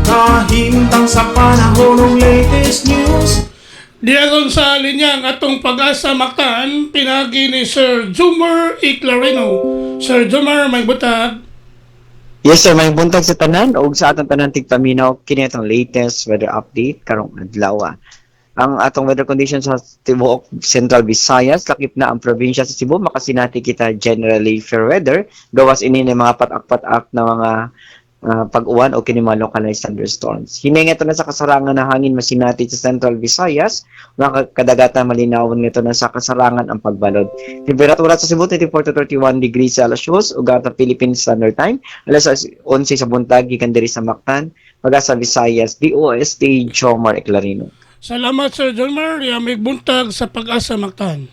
kahimtang sa panahon ng latest news. Diagon sa linya ang atong pag-asa Mactan, pinagi ni Sir Jumar Iclarino. Sir Jumar, may butag. Yes sir, may buntag sa tanan o sa atong tanan tigpaminaw kini atong latest weather update karong adlaw. Ang atong weather conditions sa tibuok Central Visayas, lakip na ang probinsya sa Cebu, makasinati kita generally fair weather, gawas ini ng mga patak-patak na mga pag-uwan o kini mga localized thunderstorms. Hininga ito na sa kasarangan na hangin masinati sa Central Visayas, mga kadagatan malinawon nito na sa kasarangan ang pagbalod. Temperatura sa Cebu 34 to 31 degrees Celsius ug atong Philippine Standard Time alas 11 sa buntag gikan diri sa Mactan, pag-asa Visayas, DOST Jomar Eclarino. Salamat Sir Jumar, may buntag sa pag-asa Mactan.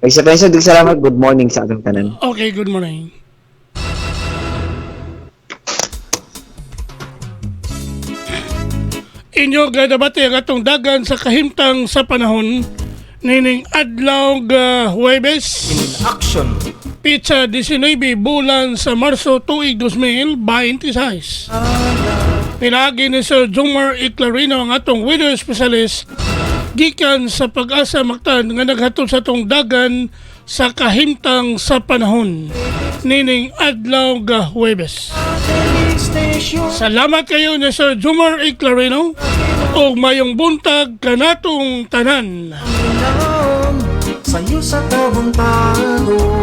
Ay sa pensa, salamat. Good morning sa atong tanan. Okay, good morning. Inyo gadabati ang atong dagan sa kahimtang sa panahon nining adlaw Huwebes. Action. Pizza 19 bulan sa Marso tuig 2026. Pinagi ni Sir Jumar Iclarino ang atong weather specialist gikan sa pag-asa Mactan nga naghatod sa atong dagan sa kahimtang sa panahon nining adlaw Huwebes. Salamat kayo ni Sir Jumar Iclarino o mayong buntag kanatong tanan. Sayo sa kabuntagon.